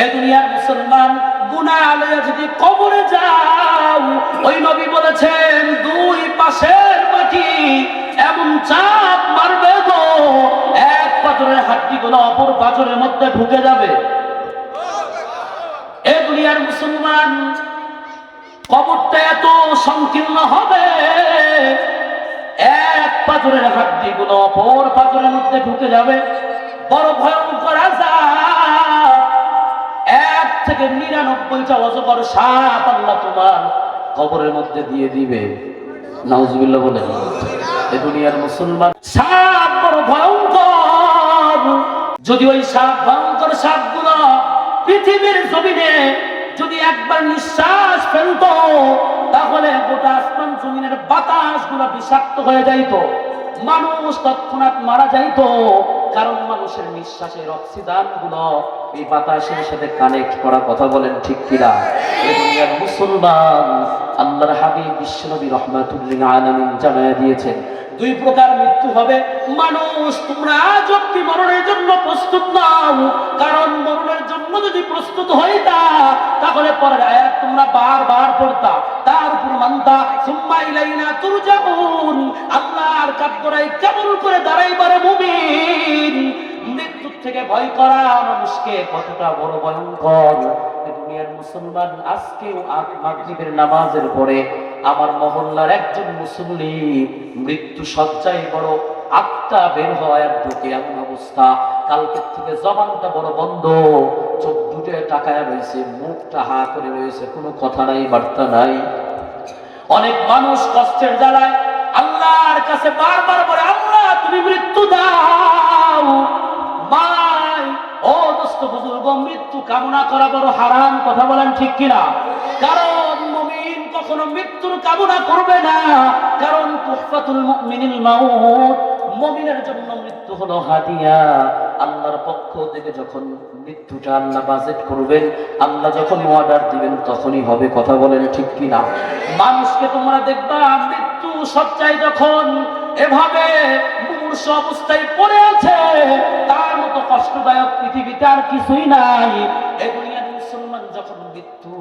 এ দুনিয়ার মুসলমান, গুনাহ লইয়া যদি কবরে যাও, ওই নবী বলেছেন দুই পাশের মাটি এমন চাপ মারবে গো, এক পাথরের হাড্ডিগুলো অপর পাথরের মধ্যে ঢুকে যাবে। এ দুনিয়ার মুসলমান, কবরটা এত সংকীর্ণ হবে, এক পাথরের হাড্ডিগুলো অপর পাথরের মধ্যে ঢুকে যাবে। বড় ভয়ঙ্কর আযাব। 1 থেকে 99টা অজগর সাপ আল্লাহ তোমার কবরের মধ্যে দিয়ে দিবে। নাউজুবিল্লাহ বলে। এই দুনিয়ার মুসলমান, সাপ বড় ভয়ঙ্কর। যদি ওই সাপ, ভয়ঙ্কর সাপগুলো পৃথিবীর জমিনে যদি একবার নিঃশ্বাস ফেলতো, তাহলে গোটা আসমান জমিনের বাতাসগুলো বিষাক্ত হয়ে যাইত, মানুষ তৎক্ষণাৎ মারা যাইত। কারণ মানুষের নিঃশ্বাসের অক্সিজেন গুলো এই বাতাসের সাথে কানেক্ট করা। কথা বলেন ঠিক কিনা? এই দুনিয়ার মুসলমান, আল্লাহর হাবিব বিশ্বনবী রাহমাতুল্লিল আলামিন জানায়া দিয়েছেন, 2 প্রকার মৃত্যু হবে। মানুষ, তোমরা আজ অব্দি মরণের জন্য প্রস্তুত নাও, কারণ মরণের জন্য যদি প্রস্তুত হইতা, তাহলে পরের আয়াত তোমরা বারবার পড়তা, তার উপর মানতা। সুম্মা ইলাইনা তুরজাউন, আল্লাহর কাঠগড়ায় কেমন করে দাঁড়াইবারে মুমিন। মৃত্যু থেকে ভয় করা মানুষকে কতটা বড় ভয়ঙ্কর। দুনিয়ার মুসলমান, আজকেও মাগরিবের নামাজের পরে আমার মহল্লার একজন মুসল্লি মৃত্যু সজ্জায় বড় আত্মা বের হয় ঢুকে, এমন অবস্থা, কালকে থেকে জবানটা বড় বন্ধ, চোখ দুটো টাকায় রয়েছে, মুখটা হা করে রয়েছে, কোনো কথা নাই, বার্তা নাই। অনেক মানুষ কষ্টের জ্বালায় আল্লাহর কাছে বারবার বলে, আল্লাহ তুমি মৃত্যু দাও। ভাই ও দোস্ত বুজুর্গ, মৃত্যু কামনা করা বড় হারাম। কথা বলেন ঠিক কিনা? কারণ মুমিন কখনো মৃত্যুর কামনা করবে না, কারণ তুহফাতুল মুমিনিল মাউত, মুমিনের জন্য মৃত্যু হলো হাদিয়া। আল্লাহর পক্ষ থেকে যখন মৃত্যুটা আল্লাহ বাজেট করবেন, আল্লাহ যখন অর্ডার দিবেন, তখনই হবে। কথা বলেন ঠিক কিনা? মানুষকে তোমরা দেখবা মৃত্যু সজ্জায় যখন এভাবে মুমূর্ষ অবস্থায় পড়ে আছে, তার মতো কষ্টদায়ক পৃথিবীতে আর কিছুই নাই। এই দুনিয়ার মুসলমান, যখন মৃত্যু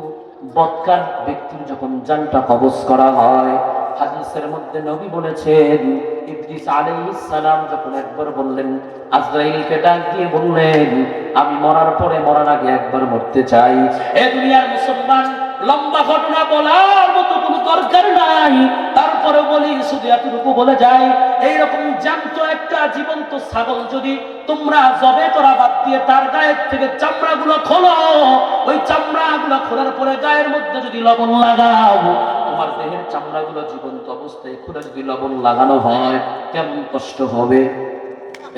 বৎকার ব্যক্তির যখন জানটা কবজ করা হয়, হাদিসের মধ্যে নবী বলেছেন, ইদ্রিস আলাইহিস সালাম যখন একবার বললেন, আজরাইলকে ডাক দিয়ে বললেন, আমি মরার পরে মরার আগে একবার মরতে চাই। এই দুনিয়ার মুসলমান, লম্বা ঘটনা বলার মতো কোনো দরকার নাই, তারপরে বলি শুধু এতটুকু বলে যাই, এইরকম জ্যান্ত একটা জীবন্ত ছাগল যদি তোমরা জবে করা বাদ দিয়ে তার গায়ের থেকে চামড়াগুলো খোলো, ওই চামড়াগুলো খোলার পরে গায়ের মধ্যে যদি লবণ লাগাও, তোমার দেহের চামড়াগুলো জীবন্ত অবস্থায় খুলে যদি লবণ লাগানো হয়, কেমন কষ্ট হবে।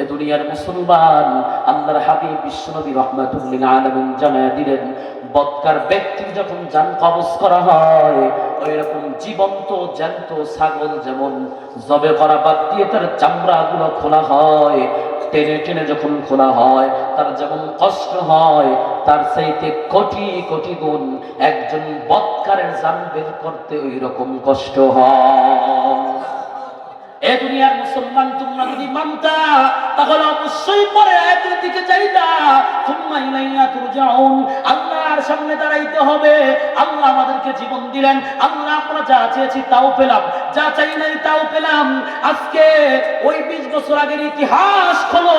এ দুনিয়ার মুসলমান, আল্লাহর হাবিব বিশ্বনবী রাহমাতুল্লিল আলামিন জানায়া দিলেন, বৎকার ব্যক্তির যখন জান কবজ করা হয়, ওই রকম জীবন্ত জ্যান্ত ছাগল যেমন জবে করা বাদ দিয়ে তার চামড়াগুলো খোলা হয়, টেনে টেনে যখন খোলা হয়, তার যেমন কষ্ট হয়, তার চাইতে কোটি কোটি গুণ একজন বৎকারের জান বের করতে ওই রকম কষ্ট হয়। এ দুনিয়ার মুসলমান, তোমরা যদি মানতা, তাহলে অবশ্যই পরে আয়াতের দিকে চাইতা, সুম্মা ইলাইনা তুরজাউন, আল্লাহর সামনে দাঁড়াইতে হবে। আল্লাহ আমাদেরকে জীবন দিলেন, আল্লাহ আমরা যা চেয়েছি তাও পেলাম, যা চাই নাই তাও পেলাম। আজকে ওই 20 বছর আগের ইতিহাস খোলো,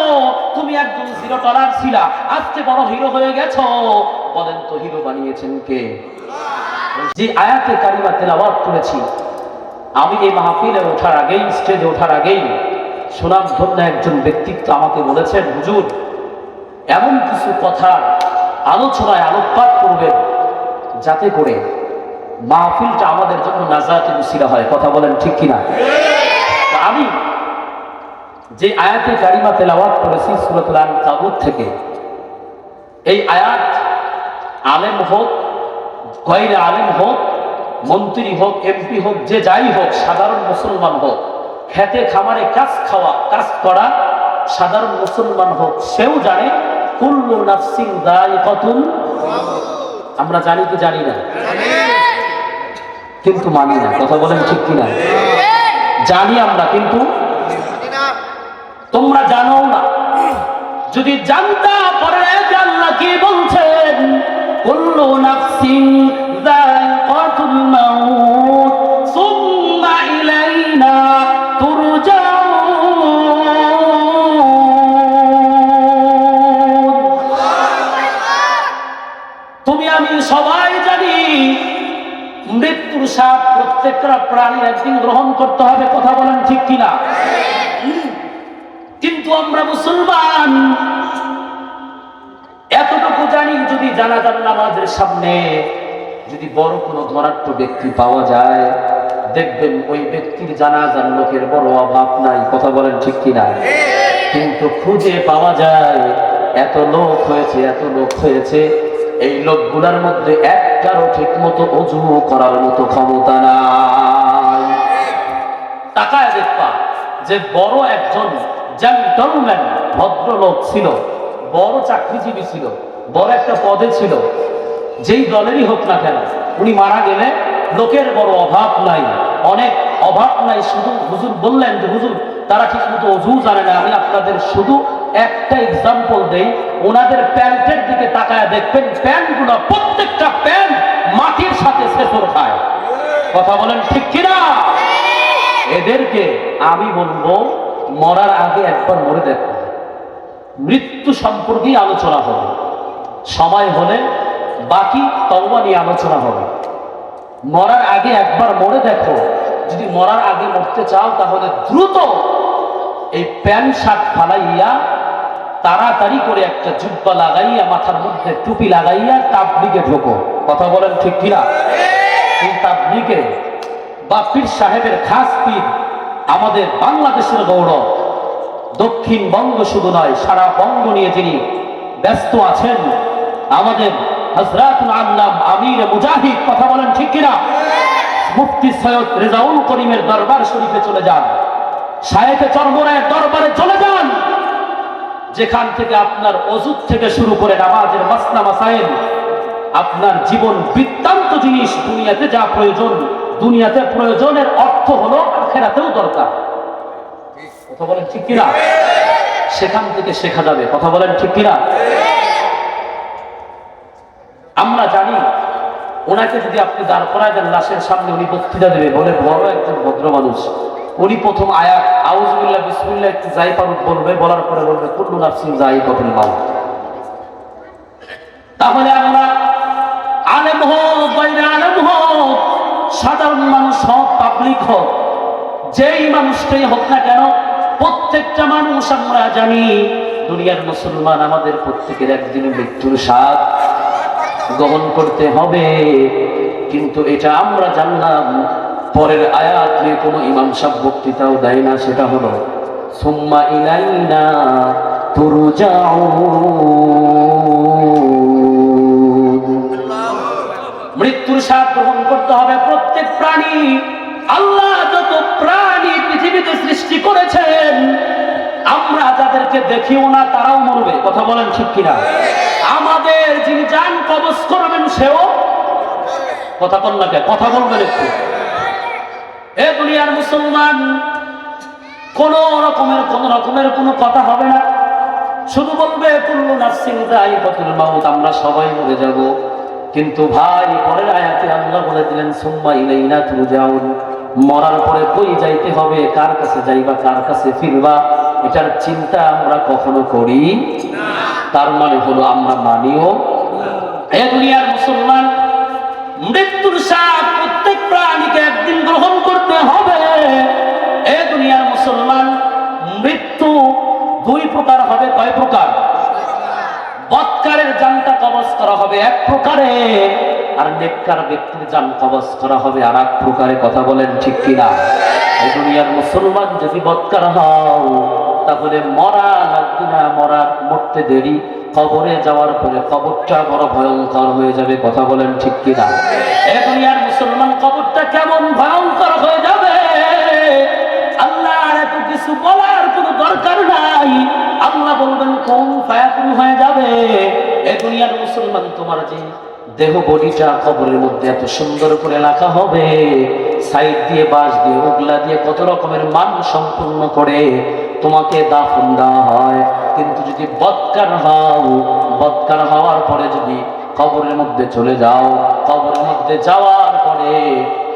তুমি একজন $0 ছিলা, আজকে বড় হিরো হয়ে গেছো। বলেন তো হিরো বানিয়েছেন কে? যে আয়াতে কারিমা তেলাওয়াত করেছি, আমি এই মাহফিলে ওঠার আগেই, স্টেজে ওঠার আগেই সুনামধন্য একজন ব্যক্তিত্ব আমাকে বলেছেন, হুজুর এমন কিছু কথা আলোচনায় আলোকপাত করবেন যাতে করে মাহফিলটা আমাদের জন্য নাজাতের উসিলা হয়। কথা বলেন ঠিক কিনা? আমি যে আয়াতে কারিমা তেলাওয়াত করেছি সূরাতুল আনকাবুত থেকে, এই আয়াত আলেম হোক, গয়রে আলেম হোক, মন্ত্রী হোক, এমপি হোক, যে যাই হোক, সাধারণ মুসলমান হোক, খেতে খামারে কাজ করা সাধারণ মুসলমান হোক, সেও জানে কুল্লু নাফসিন যায়িকাতুল। আমরা জানি কি জানি না? কিন্তু মানি না। কথা বলেন ঠিক কিনা? জানি আমরা, কিন্তু তোমরা জানো না। যদি জানতা, পরে আল্লাহ কি বলছেন, কুল্লু নাফসিন যায়িকাতুল মাউত সুম্মা ইলাইনা তুরজাউন। তুমি আমি সবাই জানি মৃত্যুর স্বাদ প্রত্যেকটা প্রাণীর একদিন গ্রহণ করতে হবে। কথা বলেন ঠিক কিনা? কিন্তু আমরা মুসলমান এতটুকু জানি, যদি জানাজার নামাজের সামনে যদি বড় কোনো ধনাঢ্য ব্যক্তি পাওয়া যায়, দেখবেন ওই ব্যক্তির জানাজার লোকের বড় অভাব নাই। কথা বলেন ঠিক কিনা? কিন্তু খুঁজে পাওয়া যায় এত লোক হয়েছে, এত লোক হয়েছে, এই লোকগুলার মধ্যে একটারও ঠিক মতো অজু করার মতো ক্ষমতা নাই। তাকায় দেখবা যে বড় একজন জেন্টলম্যান ভদ্রলোক ছিল, বড় চাকরিজীবী ছিল, বড় একটা পদে ছিল, যেই দলেরই হোক না কেন, উনি মারা গেলে লোকের বড় অভাব নাই, অনেক অভাব নাই। শুধু হুজুর বললেন যে হুজুর তারা ঠিক মতো অজু জানে না। আমি আপনাদের শুধু একটা এক্সাম্পল দেই, ওনাদের প্যান্টের দিকে তাকায় দেখবেন প্যান্টগুলো প্রত্যেকটা প্যান্ট মাটির সাথে ছেঁচড় খায়। কথা বলেন ঠিক কিনা? এদেরকে আমি বলবো মরার আগে একবার মরে দেখো, মৃত্যু সম্পর্কেই আলোচনা হবে, সময় হলে বাকি তওবা নিয়ে আলোচনা হবে। মরার আগে একবার মরে দেখো। যদি মরার আগে মরতে চাও তাহলে দ্রুত এই প্যান্ট শার্ট ফালাইয়া তাড়াতাড়ি করে একটা জুব্বা লাগাইয়া মাথার মধ্যে টুপি লাগাইয়া তাবলিগে ঢোকো। কথা বলেন ঠিক কিনা? এই তাবলিগে বা পীর সাহেবের খাস পীর আমাদের বাংলাদেশের গৌরব, দক্ষিণবঙ্গ শুধু নয় সারা বঙ্গ নিয়ে যিনি ব্যস্ত আছেন, আমাদের হযরতুল আল্লাম আমির মুজাহিদ। কথা বলেন ঠিক কিনা? মুফতি সৈয়দ রেজাউল করিমের দরবার শরীফে চলে যান, শায়েখে চরমরায়ের দরবারে চলে যান, যেখান থেকে আপনার ওযু থেকে শুরু করে নামাজের মাসলা মাসাইল, আপনার জীবন বৃত্তান্ত জিনিস, দুনিয়াতে যা প্রয়োজন, দুনিয়াতে প্রয়োজনের অর্থ হলো আখিরাতেও দরকার। কথা বলেন ঠিক কিনা? সেখান থেকে শেখা যাবে। কথা বলেন ঠিক কিনা? আমরা জানি ওনাকে যদি আপনি দাঁড় করায় দেন লাশের সামনে, উনি বক্তৃতা দেবে, বলে বড় একজন ভদ্র মানুষ, উনি প্রথম আয়াত আউযুবিল্লাহ বিসমিল্লাহ একটু যাই পারুক বলবে, বলার পরে বলবে কুল্লু নাফসিন যায়িকাতুল মাউত। তাহলে আমরা আলেম হোক, বাইরে আলেম হোক, সাধারণ মানুষ হোক, পাবলিক হোক, যেই মানুষটাই হোক না কেন, প্রত্যেকটা মানুষ আমরা জানি দুনিয়ার মুসলমান আমাদের প্রত্যেকের একদিন মৃত্যুর স্বাদ গ্রহণ করতে হবে। কিন্তু এটা আমরা জানলাম, পরের আয়াত নিয়ে কোনো ইমাম সাহেব বক্তৃতাও দেয় না, সেটা হলো সুম্মা ইলাইনা তুরজাউন। মৃত্যুর স্বাদ গ্রহণ করতে হবে প্রত্যেক প্রাণী। আল্লাহ যত প্রাণী পৃথিবীতে সৃষ্টি করেছেন, আমরা যাদেরকে দেখিও না তারাও মরবে। কথা বলেন ঠিক কিনা? আমাদের যিনি জান কবজ করবেন সেও কথা বল না, কথা বলবেন একটু। এ দুনিয়ার মুসলমান, কোন রকমের কোনো কথা হবে না, শুধু বলবে কুল্লু নাফসিন যায়িকাতুল মাউত, আমরা সবাই মরে যাব। কিন্তু ভাই পরের আয়াতে আল্লাহ বলে দিলেন সুম্মা ইলাইনা তুরজাউন, মরার পরে কই যাইতে হবে, কার কাছে যাইবা, কার কাছে ফিরবা, এটার চিন্তা আমরা কখনো করি না। তার মানে হলো আমরা মানিও। এ দুনিয়ার মুসলমান, মৃত্যুর স্বাদ প্রত্যেক প্রাণীকে একদিন গ্রহণ করতে হবে। এ দুনিয়ার মুসলমান, মৃত্যু দুই প্রকার হবে। কয় প্রকার? বৎকারের জানটা কবজ করা হবে এক প্রকারে, আর নেককার ব্যক্তির জান কবজ করা হবে আর এক প্রকারে। কথা বলেন ঠিক কিনা? এই দুনিয়ার মুসলমান যদি বৎকার হও তাহলে মরা লাগবে না, মরতে দেরি, কবরে যাওয়ার পরে কবরটা বড় ভয়ঙ্কর হয়ে যাবে। কথা বলেন ঠিক কিনা? এই দুনিয়ার মুসলমান, কবরটা কেমন ভয়ঙ্কর হয়ে যাবে আল্লাহর এত কিছু বলার কোনো দরকার নাই। আল্লাহ বলবেন কোন ফায়াকুন হয়ে যাবে। এই দুনিয়ার মুসলমান, তোমার যে দেহ বডিটা কবরের মধ্যে এত সুন্দর করে রাখা হবে, সাইড দিয়ে বাঁশ দিয়ে উগলা দিয়ে কত রকমের মান সম্পূর্ণ করে তোমাকে দাফন দেওয়া হয়। কিন্তু যদি বৎকার হও, বৎকার হওয়ার পরে যদি কবরের মধ্যে চলে যাও। কবরের মধ্যে যাওয়ার পরে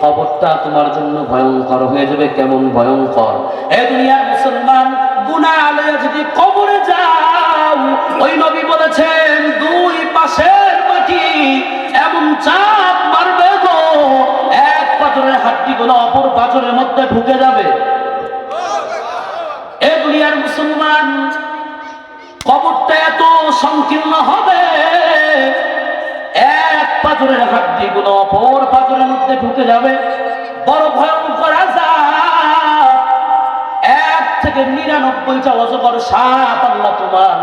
কবরটা তোমার জন্য ভয়ঙ্কর হয়ে যাবে। কেমন ভয়ঙ্কর? এ দুনিয়ার মুসলমান, গুনাহ আলাইয়া যদি কবরে যাও, ওই নবী বলেছেন দুই পাশের মাটি এমন চাপ মারবে গো, এক পাথরের হাড্ডিগুলো অপর পাথরের মধ্যে ঢুকে যাবে। এ দুনিয়ার মুসলমান, কবরটা এত সংকীর্ণ হবে, এক পাথরের হাড্ডিগুলো অপর পাথরের মধ্যে ঢুকে যাবে। বড় ভয়ঙ্কর আযাব। 1 থেকে 99টা অজগর সাপ আল্লাহ তোমার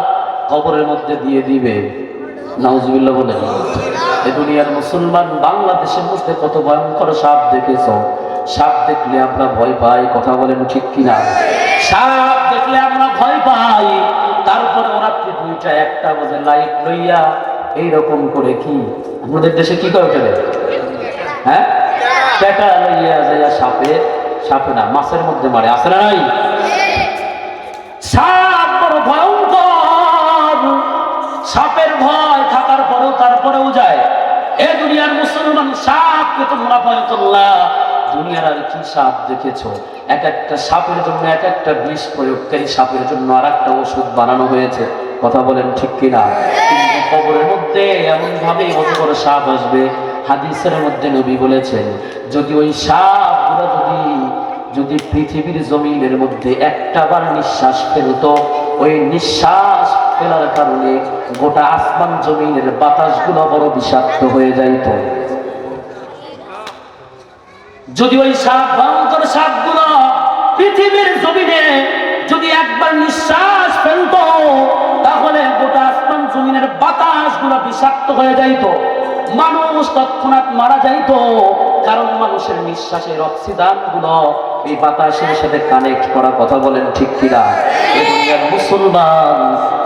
কবরের মধ্যে দিয়ে দিবে। নাউজুবিল্লাহ বলেন। এই দুনিয়ার মুসলমান, বাংলাদেশের মধ্যে কত ভয়ঙ্কর সাপ দেখেছো? সাপ দেখলে আমরা ভয় পাই, কথা বলেন ঠিক কিনা? সাপ দেখলে আমরা ভয় পাই। তারপরে ওরা দুইটা একটা বাজে লাইট লইয়া এইরকম করে, কি আমাদের দেশে কি করে ফেলে, হ্যাঁ, পেটা লইয়া যাইয়া সাপে না মাছের মধ্যে মারে। আছে না নাই? সাপ বড় ভয়ঙ্কর। সাপের ভয় থাকার পরেও তারপরেও যায়। এ দুনিয়ার মুসলমান, সাপকে তোমরা ভয় করলা, দুনিয়ার আর কি সাপ দেখেছো? এক একটা সাপের জন্য এক একটা বিষ প্রয়োগকারী সাপের জন্য আর একটা ওষুধ বানানো হয়েছে। কথা বলেন ঠিক কিনা? কিন্তু কবরের মধ্যে এমন ভাবে অজগর সাপ আসবে, হাদিসের মধ্যে নবী বলেছেন, যদি ওই সাপগুলো যদি পৃথিবীর জমিনের মধ্যে একটাবার নিঃশ্বাস ফেলতো, ওই নিঃশ্বাস ফেলার কারণে গোটা আসমান জমিনের বাতাসগুলো বড় বিষাক্ত হয়ে যাইত। যদি ওই সাপ, ভয়ঙ্কর সাপগুলো পৃথিবীর জমিনে যদি একবার নিঃশ্বাস ফেলতো, তাহলে গোটা আসমান জমিনের বাতাসগুলো বিষাক্ত হয়ে যাইত। মানুষ তৎক্ষণাৎ মারা যাইত, কারণ মানুষের নিঃশ্বাসের অক্সিজেন গুলো এই বাতাসের সাথে কানেক্ট করা। কথা বলেন ঠিক কিনা? এই দুনিয়ার মুসলমান,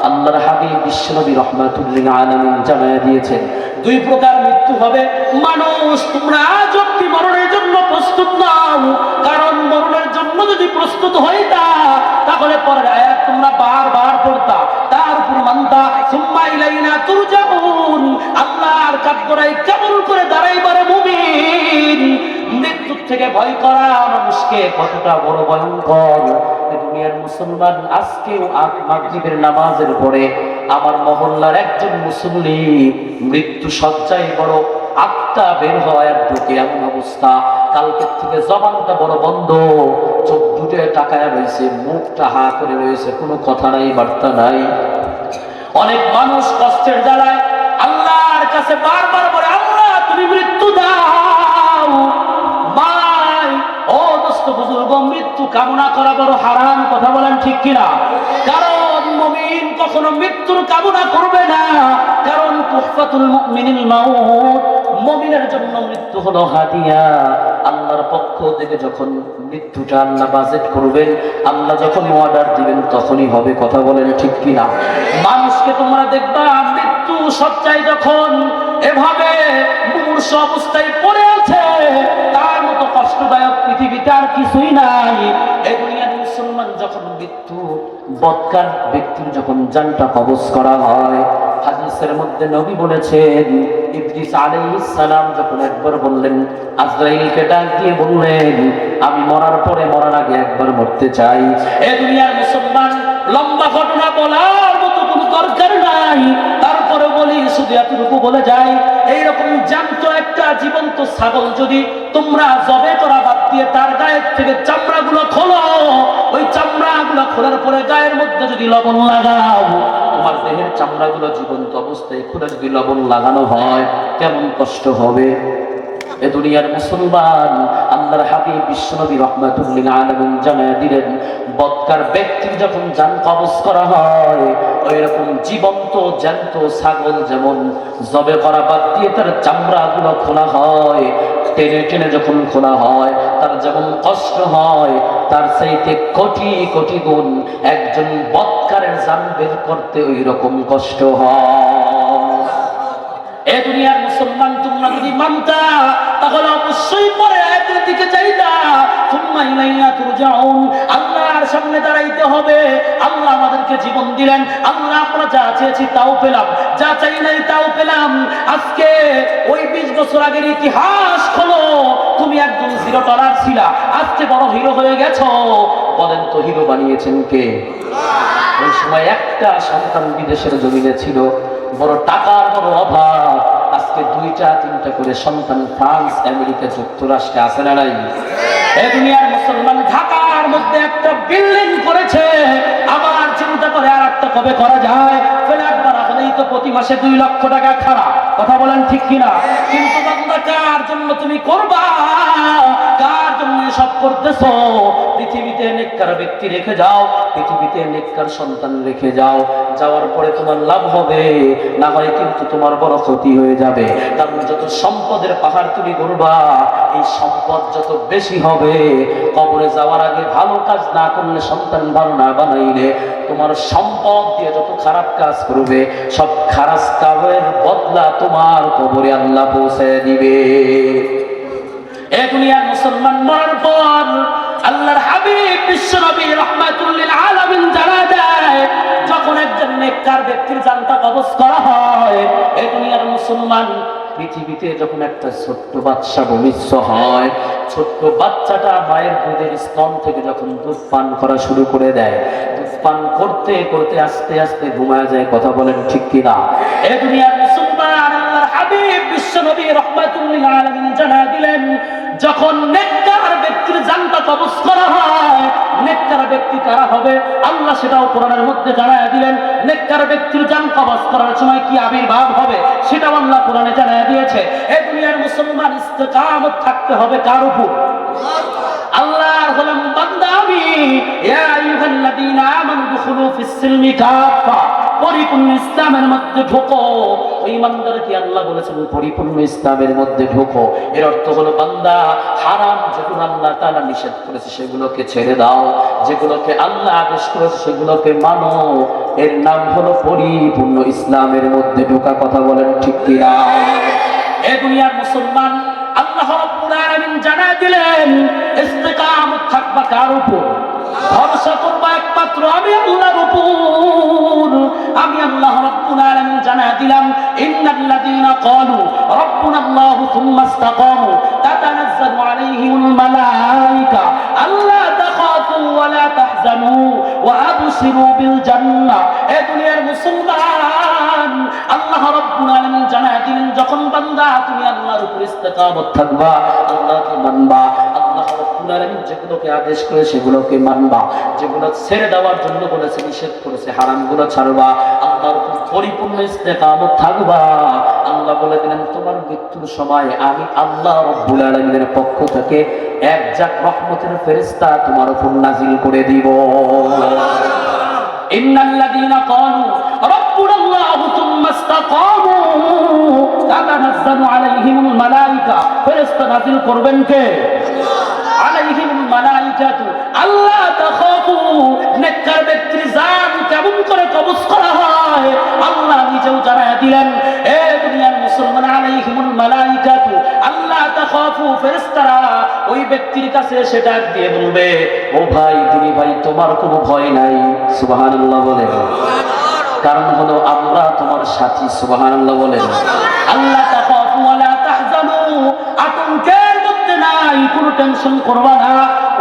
আল্লাহর হাবিব বিশ্বনবী রাহমাতুল্লিল আলামিন জানায়া দিয়েছেন, দুই প্রকার মৃত্যু হবে। মানুষ, তোমরা আজ অব্দি মরণের জন্য প্রস্তুত নাও, কারণ মরণের জন্য যদি প্রস্তুত হইতা, তাহলে পরের আয়াত তোমরা বারবার পড়তা, তার উপর মানতা, সুম্মা ইলাইনা তুরজাউন। আল্লাহর কাঠগড়ায় কেমন করে দাঁড়াইবারে মুমিন। মৃত্যুর থেকে ভয় করা মানুষকে কতটা বড় ভয়ঙ্কর। দুনিয়ার মুসলমান, আজকেও মাগরিবের নামাজের পরে আমার মহল্লার একজন মুসল্লি মৃত্যু সজ্জায় বড় আত্মা বের হওয়ার ঢুকে এমন অবস্থা, কালকের থেকে জবানটা বড় বন্ধ, চোখ দুটো টাকায় রয়েছে, মুখটা হা করে রয়েছে, কোনো কথা নাই, বার্তা নাই। অনেক মানুষ কষ্টের জ্বালায় আল্লাহর কাছে বারবার বলে, আল্লাহ তুমি মৃত্যু দাও। ভাই ও দোস্ত বুজুর্গ, মৃত্যু কামনা করা বড় হারাম। কথা বলেন ঠিক কিনা? কারণ মুমিন কখনো মৃত্যুর কামনা করবে না, কারণ তুহফাতুল মুমিনিল মাউত, মুমিনের জন্য মৃত্যু হলো হাদিয়া। আল্লাহর পক্ষ থেকে যখন মৃত্যুটা আল্লাহ বাজেট করবেন, আল্লাহ যখন অর্ডার দিবেন, তখনই হবে। কথা বলেন ঠিক কিনা? মানুষকে তোমরা দেখবা মৃত্যু সজ্জায় যখন এভাবে মুমূর্ষ অবস্থায় পড়ে আছে, তার মতো কষ্টদায়ক পৃথিবীতে আর কিছুই নাই। এই দুনিয়ার মুসলমান, যখন মৃত্যু বৎকার ব্যক্তির যখন জানটা কবজ করা হয়, হাদিসের মধ্যে নবী বলেছেন, ইদ্রিস আলাইহিস সালাম যখন একবার বললেন, আজরাইলকে ডাক দিয়ে বললেন, আমি মরার আগে একবার মরতে চাই। এই দুনিয়ার মুসলমান, লম্বা ঘটনা বলার মতো কোনো দরকার নাই, তারপরে বলি শুধু এতটুকু বলে যাই, এইরকম জ্যান্ত একটা জীবন্ত ছাগল যদি তোমরা জবে করা বাদ দিয়ে তার গায়ের থেকে চামড়াগুলো খোলো, ওই চামড়াগুলো খোলার পরে গায়ের মধ্যে যদি লবণ লাগাও, তোমার দেহের চামড়াগুলো জীবন্ত অবস্থায় খুলে যদি লবণ লাগানো হয়, কেমন কষ্ট হবে। এ দুনিয়ার মুসলমান, আল্লাহর হাবিব বিশ্বনবী রাহমাতুল্লিল আলামিন জানায়া দিলেন, বৎকার ব্যক্তির যখন জান কবজ করা হয়, ওই রকম জীবন্ত জ্যান্ত ছাগল যেমন জবে করা বাদ দিয়ে তার চামড়াগুলো খোলা হয়, টেনে টেনে যখন খোলা হয়, তার যেমন কষ্ট হয়, তার চাইতে কোটি কোটি গুণ একজন বৎকারের জান বের করতে ওই রকম কষ্ট হয়। এ দুনিয়ার মুসলমান, তোমরা যদি মানতা তাহলে অবশ্যই পরে আয়াতের দিকে যাইতা, সুম্মা ইলাইনা তুরজাউন। আল্লাহর সামনে দাঁড়াইতে হবে। আল্লাহ আমাদেরকে জীবন দিলেন, আল্লাহ আমরা যা চেয়েছি তাও পেলাম, যা চাই নাই তাও পেলাম। আজকে ওই 20 বছর আগের ইতিহাস খোলো, তুমি একজন $0 ছিলা, আজকে বড় হিরো হয়ে গেছো। বলেন তো হিরো বানিয়েছেন কে? ওই সময় একটা সন্তান বিদেশের জমিনে ছিল, বড় টাকার বড় অভাব। আজকে 2টা 3টা করে সন্তান ফ্রান্স, আমেরিকা, যুক্তরাষ্ট্রে আছে না নাই? এই দুনিয়ার মুসলমান ঢাকার মধ্যে একটা বিল্ডিং করেছে, আবার চিন্তা করে আর একটা কবে করা যায়। ফ্ল্যাট বাড়া হলেই তো প্রতি মাসে 2 লক্ষ টাকা খারাপ, কথা বলেন ঠিক কিনা? কিন্তু বান্দা কার জন্য তুমি করবা? কার জন্য সব করতেছো? পৃথিবীতে নেককার ব্যক্তি রেখে যাও, পৃথিবীতে নেককার সন্তান রেখে যাও। যাওয়ার পরে তোমার লাভ হবে, না হয় কিন্তু তোমার বড় ক্ষতি হয়ে যাবে। কারণ যত সম্পদের পাহাড় তুমি গড়বা, এই সম্পদ যত বেশি হবে, কবরে যাওয়ার আগে ভালো কাজ না করলে, সন্তান ভালো না বানাইলে, তোমার সম্পদ দিয়ে যত খারাপ কাজ করবে, সব খারাপ কাজের বদলা তোমার কবরে আল্লাহ পৌঁছে দিবে। এ দুনিয়ার মুসলমান মরার পর আল্লাহর হাবিব বিশ্বনবী রাহমাতুল লিল আলামিন জানা দেয়, যখন একজন নেককার ব্যক্তির জানটা কবজ করা হয়, এ দুনিয়ার মুসলমান পৃথিবীতে যখন একটা ছোট্ট বাচ্চা ভূমিষ্ঠ হয়, ছোট্ট বাচ্চাটা মায়ের দুধের স্তন থেকে যখন দুধ পান করা শুরু করে দেয়, দুধ পান করতে করতে আস্তে আস্তে ঘুমায় যায়, কথা বলেন ঠিক কিনা? এ দুনিয়ার মুসলমান আল্লাহর হাবিব বিশ্বনবী রাহমাতুল লিল আলামিন জানা দিলেন, যখন নেককার ব্যক্তির জানটা কবজ করা হয়, নেককার ব্যক্তি কারা হবে আল্লাহ সেটাও কোরআনের মধ্যে জানায় দিলেন। নেককার ব্যক্তির জান কবজ করার সময় কি আবির্ভাব হবে সেটাও আল্লাহ কোরআনে জানায় দিয়েছে। এই দুনিয়ার মুসলমান ইস্তেকামত থাকতে হবে কার উপর? আল্লাহর হলাম বান্দা আমি, ইয়া আইয়ুহাল্লাযীনা আমানু দুখুলু ফিস সিলমি কাফা, পরিপূর্ণ ইসলামের মধ্যে ঢোকো। ওই ইমানদারকে আল্লাহ বলেছেন পরিপূর্ণ ইসলামের মধ্যে ঢোকো। এর অর্থ হলো বান্দা, হারাম যেগুলো আল্লাহ তাআলা নিষেধ করেছে সেগুলোকে ছেড়ে দাও, যেগুলোকে আল্লাহ আদেশ করেছে সেগুলোকে মানো। এর নাম হলো পরিপূর্ণ ইসলামের মধ্যে ঢোকা, কথা বলেন ঠিক কিনা? এ দুনিয়ার মুসলমান আল্লাহ রাব্বুল আলামিন জানায় দিলেন, ইস্তেকামত থাকবা কার উপর? ভরসা করবা একমাত্র আমি আল্লাহর উপর। আমি আল্লাহ রাব্বুল আলামিন জানায় দিলাম, ইন্নাল্লাযীনা ক্বালু রাব্বুনাল্লাহু সুম্মা ইসতাকামু তাতানাজ্জালু আলাইহিমুল মালায়েকা আল্লা তাখাফু ওয়া লা তাহজানু ওয়া আবশিরু বিল জান্নাহ। এ দুনিয়ার মুসলমান আল্লাহ রাব্বুল আলামিন জানায় দিলেন, যখন বান্দা তুমি আল্লাহর উপর ইস্তেকামত থাকবা, আল্লাহকে মানবা, আল্লাহ রাব্বুল আলামিন যেগুলোকে আদেশ করে সেগুলোকে মানবা, যেগুলো ছেড়ে দেওয়ার জন্য বলেছে, নিষেধ করেছে, হারামগুলো ছাড়বা, আল্লাহর উপর পরিপূর্ণ ইস্তেকামত থাকবা। আল্লাহ বলে দিলেন, তোমার মৃত্যুর সময় আমি আল্লাহ রাব্বুল আলামিনের পক্ষ থেকে এক ঝাঁক রহমতের ফেরেশতা তোমার উপর নাজিল করে দিব। ইন্নাল্লাযীনা ক্বালু রাব্বুনাল্লাহু সুম্মা ইসতাকামু তাতানাজ্জালু আলাইহিমুল মালায়েকা, ফেরেশতা নাজিল করবেন কে? আলাইহিমুল মালায়েকাতু আল্লা তাখাফু। নেককার ব্যক্তির জান কেমন করে কবজ করা হয় আল্লাহ নিজেও জানায় দিলেন। এ দুনিয়ার মুসলমান, আলাইহিমুল মালায়েকাতু আল্লা তাখাফু, ফেরেশতারা ওই ব্যক্তির কাছে এসে ডাক দিয়ে বলবে, ও ভাই, তুমি ভাই, তোমার কোনো ভয় নাই। সুবহানাল্লাহ বলেন। কারণ হলো আমরা তোমার সাথী। সুবহানাল্লাহ বলেন। আল্লাহ তাখাফু ওয়া লা তাহজানু, আতঙ্কের মধ্যে নাই, কোনো টেনশন করবা না।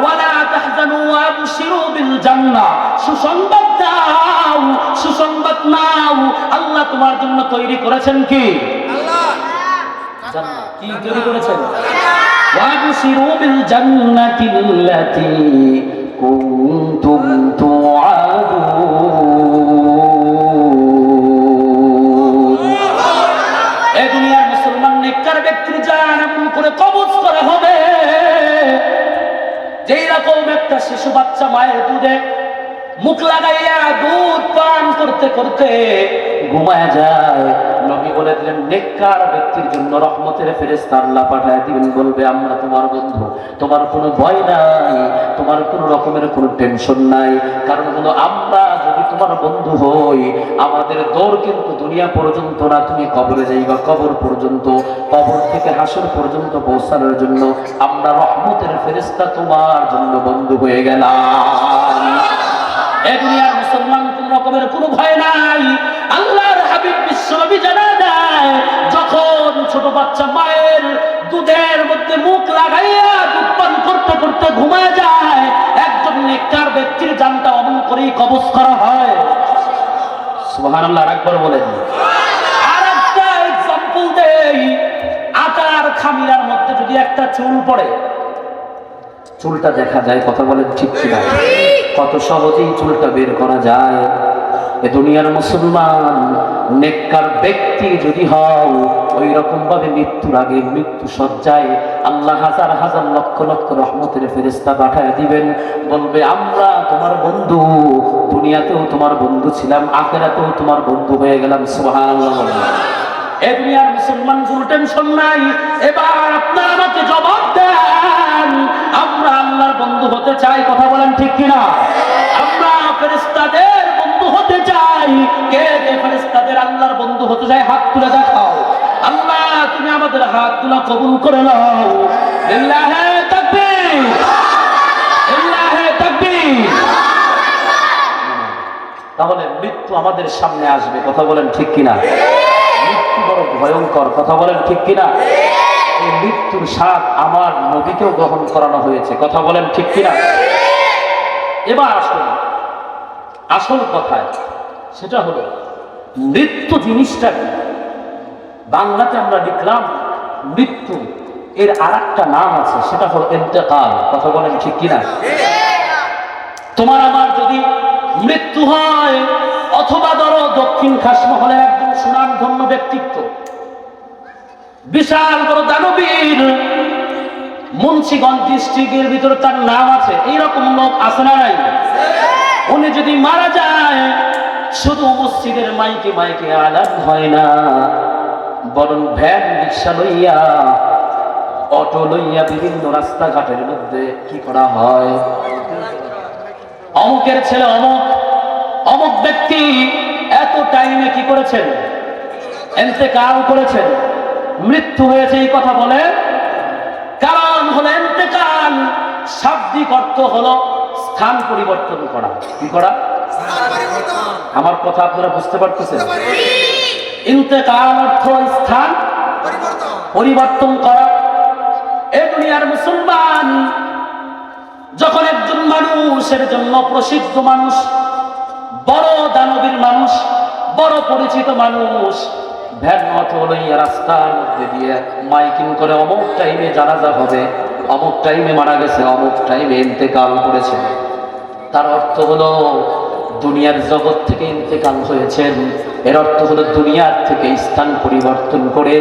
ওয়া লা তাহজানু ওয়া আবশিরু বিল জান্নাহ, সুসংবাদ দাও, সুসংবাদ নাও। আল্লাহ তোমার জন্য তৈরি করেছেন কি? আল্লাহ জান্নাত। কি তৈরি করেছেন? ওয়া আবশিরু বিল জান্নাতিল্লাতী কুনতুম তুআদুন। এই দুনিয়ার মুসলমান নেককার ব্যক্তির জান এমন করে কবজ করা হবে, যেই রকম একটা শিশু বাচ্চা মায়ের দুধে মুখ লাগাইয়া দুধ পান করতে করতে ঘুমায় যায়। নবী বলে দিলেন, নেককার ব্যক্তির জন্য রহমতের ফেরেশতা আল্লাহ পাঠায় দিবেন, বলবে, আমরা তোমার বন্ধু, তোমার কোনো ভয় নাই, তোমার কোনো রকমের কোনো টেনশন নাই। কারণ হলো আমরা যদি তোমার বন্ধু হই, আমাদের দৌড় কিন্তু দুনিয়া পর্যন্ত না, তুমি কবরে যাইবা, কবর পর্যন্ত, কবর থেকে হাসর পর্যন্ত পৌঁছানোর জন্য আমরা রহমতের ফেরেশতা তোমার জন্য বন্ধু হয়ে গেলাম। এই দুনিয়ার মুসলমান কোন রকমের কোনো ভয় নাই। আল্লাহর হাবিব বিশ্বনবী জানা দেয়, যখন ছোট বাচ্চা মায়ের দুধের মধ্যে মুখ লাগাইয়া দুধ পান করতে করতে ঘুমায় যায়, একজন নেককার ব্যক্তির জানটা অমন করেই কবজ করা হয়। সুবহানাল্লাহ, একবার বলেন। আর একটা এক্সাম্পল দেই, আটার খামিরার মধ্যে যদি একটা চুল পড়ে, চুলটা দেখা যায়, কথা বলেন ঠিক কিনা? কত সহজেই চুলটা বের করা যায়। এ দুনিয়ার মুসলমান নেককার ব্যক্তি যদি হও, ওই রকম ভাবে মৃত্যুর আগে মৃত্যু সজ্জায় আল্লাহ হাজার হাজার লক্ষ লক্ষ রহমতের ফেরেশতা পাঠায় দিবেন, বলবে আমরা তোমার বন্ধু, দুনিয়াতেও তোমার বন্ধু ছিলাম, আখিরাতেও তোমার বন্ধু হয়ে গেলাম। সুবহানাল্লাহ। এ দুনিয়ার মুসলমান কোনো টেনশন নাই। এবার আপনারা আমাকে জবাব দেন, আমরা আল্লাহর বন্ধু হতে চাই, কথা বলেন ঠিক কিনা? আমরা ফেরেশতাদের বন্ধু হতে চাই। কে কে ফেরেশতাদের আল্লাহর বন্ধু হতে চাই? হাত তুলে দেখাও। আল্লাহ তুমি আমাদের হাত তুলা কবুল করে নাও। লিল্লাহি তাকবীর, লিল্লাহি তাকবীর। তাহলে মৃত্যু আমাদের সামনে আসবে, কথা বলেন ঠিক কিনা? মৃত্যু বড় ভয়ঙ্কর, কথা বলেন ঠিক কিনা? এই মৃত্যুর স্বাদ আমার নবীকেও গ্রহণ করানো হয়েছে, কথা বলেন ঠিক কিনা? এবার আসুন আসল কথায়, সেটা হলো মৃত্যু জিনিসটা কি। বাংলাতে আমরা লিখলাম মৃত্যু, এর আর একটা নাম আছে, সেটা হলো ইন্তেকাল, কথা বলেন ঠিক কিনা? তোমার আমার যদি মৃত্যু হয়, অথবা ধরো দক্ষিণ খাসমহলের একজন সুনামধন্য ব্যক্তিত্ব, বিশাল বড় দানবীর, মুন্সিগঞ্জ ডিস্ট্রিক্টের ভিতরে তার নাম আছে, এইরকম লোক আছে না নাই? উনি যদি মারা যায়, শুধু মসজিদের মাইকে মাইকে আলাপ হয় না, বরং ভ্যান রিক্সা লইয়া, অটো লইয়া বিভিন্ন রাস্তাঘাটের মধ্যে কি করা হয়, অমুকের ছেলে অমুক, অমুক ব্যক্তি এত টাইমে কি করেছেন, ইন্তেকাল করেছেন, মৃত্যু হয়েছে, এই কথা বলে। কারণ হলো ইন্তেকাল, শাব্দিক অর্থ হলো স্থান পরিবর্তন করা। কি করা? আমার কথা আপনারা বুঝতে পারতেছেন? ইন্তেকাল অর্থ স্থান পরিবর্তন করা। এই দুনিয়ার মুসলমান যখন একজন মানুষের জন্য প্রসিদ্ধ মানুষ, বড় দানবীর মানুষ, বড় পরিচিত মানুষ, ভ্যান অটো লইয়া রাস্তার মধ্যে দিয়ে মাইকিং করে অমুক টাইমে জানাজা হবে, অমুক টাইমে মারা গেছে, অমুক টাইমে ইন্তেকাল করেছে, তার অর্থ হলো দুনিয়ার জগৎ থেকে ইন্তেকাল হয়েছেন। এর অর্থ হলো দুনিয়ার থেকে স্থান পরিবর্তন করে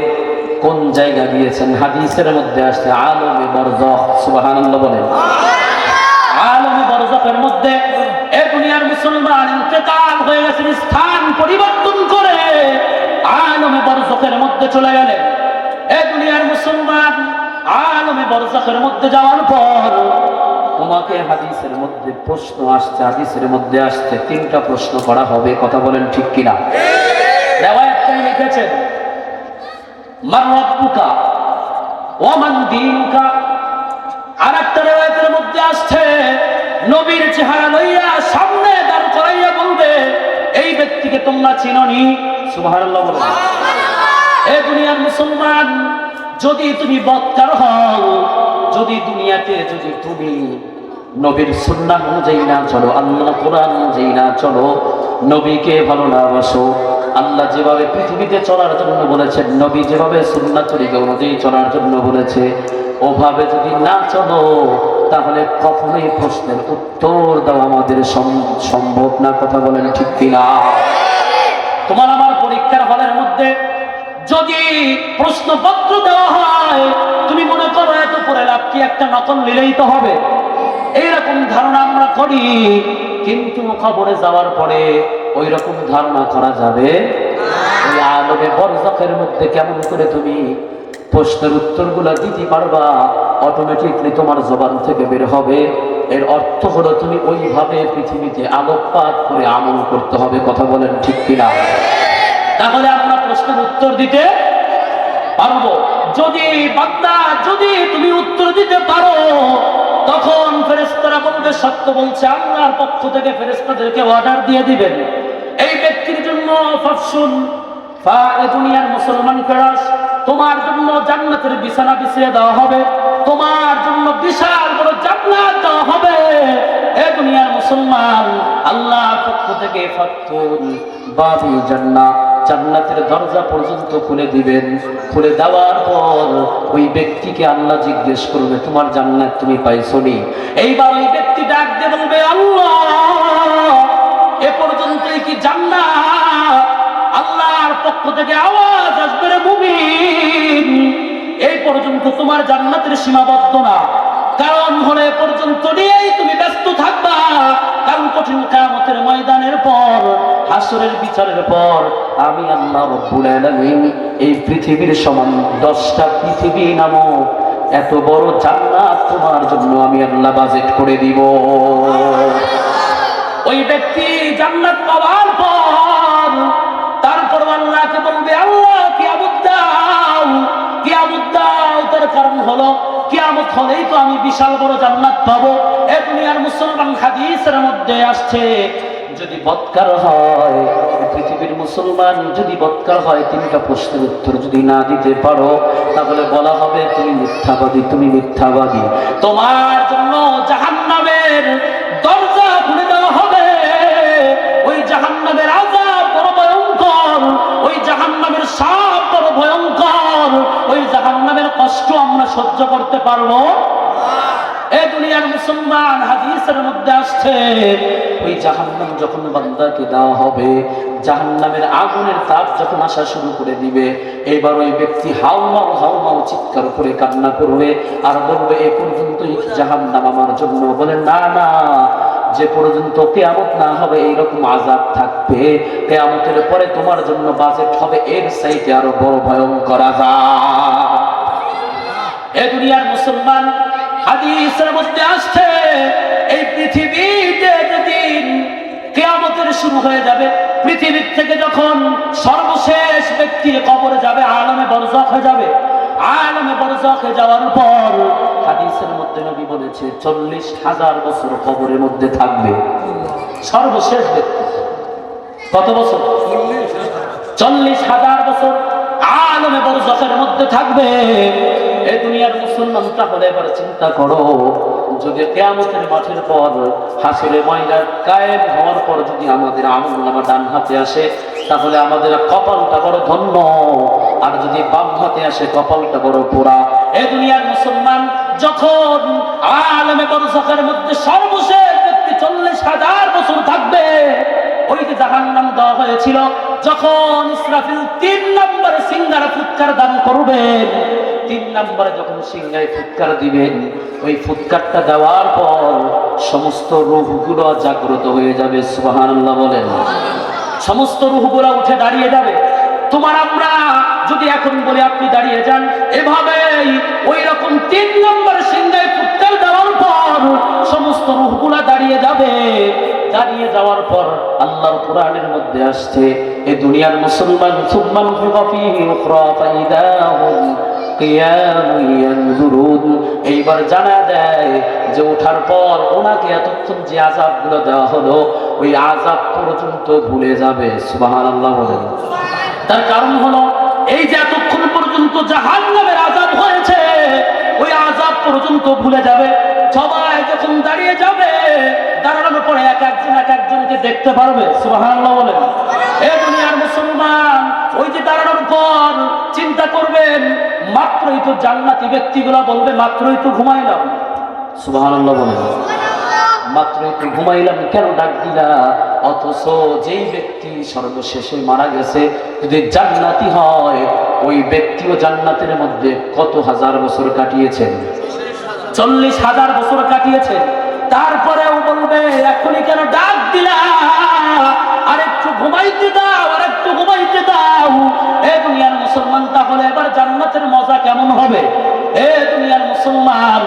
কোন জায়গা গিয়েছেন? হাদিসের মধ্যে আসছে আলমে বরজখ। সুবহানাল্লাহ বলেন। আলমে বরজখের মধ্যে এই দুনিয়ার মুসলমান ইন্তেকাল হয়ে গেছেন, স্থান পরিবর্তন করে আলমে বরজখের মধ্যে চলে গেলেন। এই দুনিয়ার মুসলমান আলমে বরজখের মধ্যে যাওয়ার পর তোমাকে হাদিসের মধ্যে প্রশ্ন আসছে, হাদিসের মধ্যে আসছে 3টা প্রশ্ন করা হবে, কথা বলেন ঠিক কিনা? রিওয়ায়াতে লিখেছেন মান রাব্বুকা ওয়া মান দীনুকা। আর একটা রিওয়ায়াতের মধ্যে আসছে নবীর চেহারা লইয়া সামনে দাঁড় করাইয়া বলবে, এই ব্যক্তিকে তোমরা চিনোনি? সুবহানাল্লাহ বলেন। এই দুনিয়ার মুসলমান যদি তুমি বদকার হও, যদি দুনিয়াতে যদি তুমি নবীর সুন্নাহ অনুযায়ী না চলো, আল্লাহ কোরআন অনুযায়ী না চলো, নবীকে ভালো না বাসো, আল্লাহ যেভাবে পৃথিবীতে চলার জন্য বলেছেন, নবী যেভাবে সুন্নাহ তরিকা অনুযায়ী চলার জন্য বলেছে, ওভাবে যদি না চলো, তাহলে কখনোই প্রশ্নের উত্তর দেওয়া আমাদের সম্ভব না, কথা বলেন ঠিক কিনা? তোমার আমার পরীক্ষার হলের মধ্যে যদি প্রশ্নপত্র দেওয়া হয়, তুমি মনে করো এত পড়ে লাভ কি, একটা নকল নিলেই তো হবে, এইরকম ধারণা আমরা করি। কিন্তু খবরে যাওয়ার পরে ওই রকম ধারণা করা যাবে? ওই আলমে বরজখের মধ্যে কেমন করে তুমি প্রশ্নের উত্তরগুলো দিতে পারবা? অটোমেটিকলি তোমার জবান থেকে বের হবে। এর অর্থ হলো তুমি ওইভাবে পৃথিবীতে আলোকপাত করে আমল করতে হবে। কথা বলেন ঠিক কিনা? তাহলে আমরা প্রশ্নের উত্তর দিতে পারবো। যদি বান্দা, যদি তুমি উত্তর দিতে পারো, তখন ফেরেশতারা বলবে সত্য বলছে। আল্লাহর পক্ষ থেকে ফেরেশতাদেরকে অর্ডার দিয়ে দিবেন, এই ব্যক্তির জন্য ফাফসুন দুনিয়ার মুসলমান ফেরাস, তোমার জন্য জান্নাতের বিছানা বিছিয়ে দেওয়া হবে, তোমার জন্য বিশাল বড় জান্নাত দেওয়া হবে। এ দুনিয়ার মুসলমান, আল্লাহর পক্ষ থেকে ফাতুল বাবুল জান্নাত, জান্নাতের দরজা পর্যন্ত খুলে দিবেন। খুলে দেওয়ার পর ওই ব্যক্তিকে আল্লাহ জিজ্ঞেস করবে তোমার জান্নাত তুমি পাইছো নি? এইবার ওই ব্যক্তি ডাক দিয়ে বলবে আল্লাহ, এ পর্যন্তই কি জান্নাত? আল্লাহর পক্ষ থেকে আওয়াজ আসবে রে মুমিন, এই পর্যন্ত তোমার জান্নাতের সীমাবদ্ধ না। কারণ হলে পর্যন্ত নিয়েই তুমি ব্যস্ত থাকবা। কারণ কঠিন কিয়ামতের ময়দানের পর, হাসরের বিচারের পর আমি আল্লাহ রব্বুল আলামিন এই পৃথিবীর সমান 10টা পৃথিবী নামক এত বড় জান্নাত তোমার জন্য আমি আল্লাহ বাজেট করে দিব। ওই ব্যক্তি জান্নাত পাওয়ার পর তারপর আল্লাহকে বলবে আল্লাহ কিয়ামত দাও, কিয়ামত দাও। তার কারণ হলো কিয়ামত হলেই তো আমি বিশাল বড় জান্নাত পাবো। এ দুনিয়ার মুসলমান, হাদিসের মধ্যে আসছে যদি বদকার হয়, পৃথিবীর মুসলমান যদি বদকার হয়, 3টা প্রশ্নের উত্তর যদি না দিতে পারো, তাহলে বলা হবে তুমি মিথ্যাবাদী, তুমি মিথ্যাবাদী। তোমার জন্য জাহান্নামের দরজা খুলে দেওয়া হবে। ওই জাহান্নামের আযাব বড় ভয়ঙ্কর, ওই জাহান্নামের সাপ বড় ভয়ঙ্কর, ওই জাহান্নামের কষ্ট আমরা সহ্য করতে পারবো? এ দুনিয়ার মুসলমান, হাদিসের মধ্যে আসছে ওই জাহান্নাম যখন বান্দাকে দেওয়া হবে, জাহান্নামের আগুনের তাপ যখন আসা শুরু করে দিবে, এবার ওই ব্যক্তি হাউমাউ হাউমাউ চিৎকার করে কান্না করবে আর বলবে এ পর্যন্তই জাহান্নাম আমার জন্য? বলে না না, যে পর্যন্ত কিয়ামত না হবে এইরকম আযাব থাকবে, কিয়ামতের পরে তোমার জন্য বাজেট হবে এর চাইতে আরো বড় ভয়ঙ্কর আযাব। এ দুনিয়ার মুসলমান, হাদিসের মধ্যে আসছে এই পৃথিবীতে যেদিন কিয়ামতের শুরু হয়ে যাবে, পৃথিবীর থেকে যখন সর্বশেষ ব্যক্তি কবরে যাবে, আলমে বরজাখ হয়ে যাবে। আলমে বরজাখে যাওয়ার পর হাদিসের মধ্যে নবী বলেছে 40,000 বছর কবরের মধ্যে থাকবে সর্বশেষ ব্যক্তি। কত বছর? 40,000 বছর আলমে বরজাখের মধ্যে থাকবে। এই দুনিয়ার মুসলমান, তাহলে এবার চিন্তা করো, যদি কিয়ামতের মাঠের পর হাসরে ময়দান কায়েম হওয়ার পর যদি আমাদের আমলনামা ডান হাতে আসে, তাহলে আমাদের কপালটা বড় ধন্য, আর যদি বাম হাতে আসে কপালটা বড় পোড়া। এই দুনিয়ার মুসলমান, যখন আলমে বরজাখের মধ্যে সর্বশেষ ব্যক্তি 40,000 বছর থাকবে, ওই যে জাহান্নাম দেওয়া হয়েছিল, যখন ইসরাফিল 3 নম্বরে সিংহারা ফুৎকার দান করবেন, 3 নম্বরে যখন সিংহায় ফুৎকার দিবেন, ওই ফুৎকারটা দেওয়ার পর সমস্ত রূহগুলো জাগ্রত হয়ে যাবে। সুবহানাল্লাহ বলেন। সমস্ত রূহগুলো উঠে দাঁড়িয়ে যাবে। তোমার আমরা যদি এখন বলি আপনি দাঁড়িয়ে যান, এভাবেই ওই রকম 3 নম্বর সিংহায় ফুৎকার দেওয়ার পর সমস্ত রূহগুলো দাঁড়িয়ে যাবে। দাঁড়িয়ে যাওয়ার পর আল্লাহর কোরআনের মধ্যে আসছে এই দুনিয়ার মুসলমান, সুবমান ফিহি উখরা ফাইদাহুম কিয়ামুন ইয়ানজুরুন, এইবার জানা দেয় যে ওঠার পর ওনাকে এতক্ষণ যে আযাবগুলো দেওয়া হলো, ওই আযাব পর্যন্ত ভুলে যাবে। সুবহানাল্লাহ বলেন। তার কারণ হলো এই যে এতক্ষণ পর্যন্ত জাহান্নামের আযাব হয়েছে, ওই আযাব পর্যন্ত ভুলে যাবে। সবাই যখন দাঁড়িয়ে যাবে, দাঁড়ানোর পরে এক একজনকে দেখতে পারবে। সুবহানাল্লাহ বলেন। এই দুনিয়ার মুসলমান, ওই যে দাঁড়ানোর পর চিন্তা করবেন, মাত্রই তো জান্নাতি ব্যক্তিগুলো বলবে মাত্রই তো ঘুমাইলাম। সুবহানাল্লাহ বলেন। মাত্রই তো ঘুমাইলাম, কেন ডাক দিলা? অথচ যেই ব্যক্তি সর্বশেষে মারা গেছে যদি জান্নাতি হয়, ওই ব্যক্তিও জান্নাতের মধ্যে কত হাজার বছর কাটিয়েছেন? 40,000 বছর কাটিয়েছেন। তারপরেও বলবে এখনই কেন ডাক দিলা? আর একটু ঘুমাইতে দাও, আর একটু ঘুমাইতে দাও। এ দুনিয়ার মুসলমান, তাহলে এবার জান্নাতের মজা কেমন হবে? এ দুনিয়ার মুসলমান,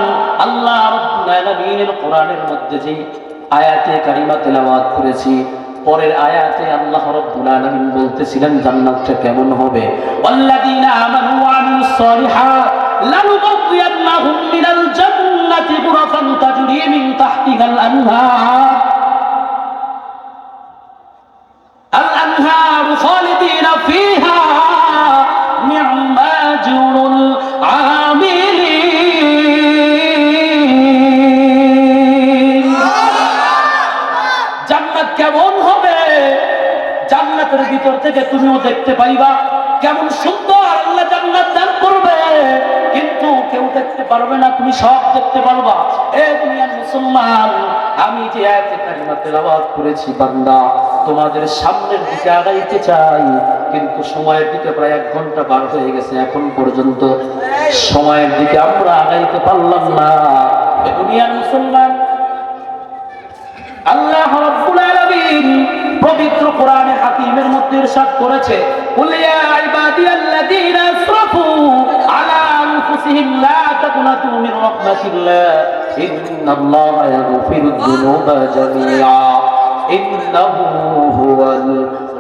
আল্লাহ রাব্বুল আলামিনের কোরআনের মধ্যে যে আয়াতে কারিমা তেলাওয়াত করেছি, পরের আয়াতে আল্লাহ রাব্বুল আলামিন বলতেছিলেন জান্নাতটা কেমন হবে। ওয়াল্লাযীনা আমানু ওয়া আমিলুস সালিহাত লানুবাওবিয়ান্নাহুম মিনাল জান্নাতি গুরাফান তাজরি মিন তাহতিহাল আনহার الأنهار خالدين فيها نعم أجر العاملين জান্নাত কেমন হবে? জান্নাতের ভিতর থেকে তুমিও দেখতে পাইবা কেমন সুন্দর আল্লাহ জান্নাত দান করবে, কিন্তু কেউ দেখতে পারবে না, তুমি সব দেখতে পারবা। এ দুনিয়ার মুসলমান, আমি যে আয়াতে কারিমা তেলাওয়াত করেছি, বান্দা তোমাদের সামনের দিকে আগাইতে চাই, কিন্তু সময়ের দিকে প্রায় 1 ঘন্টা পার হয়ে গেছে, এখন পর্যন্ত সময়ের দিকে আমরা আগাইতে পারলাম না। এ দুনিয়ার মুসলমান, আল্লাহ রাব্বুল আলামিন পবিত্র কোরআনে হাকিমের মধ্যে ইরশাদ করেছে, কুল ইয়া ইবাদিয়াল্লাযীনা আসরাফু আলা আনফুসিহিম লা তাকুনাতু মির রাহমাতিল্লাহ ইন্নাল্লাহা ইয়াগফিরুদ যুনুবা জামিআ ইন্নাহু হুয়াল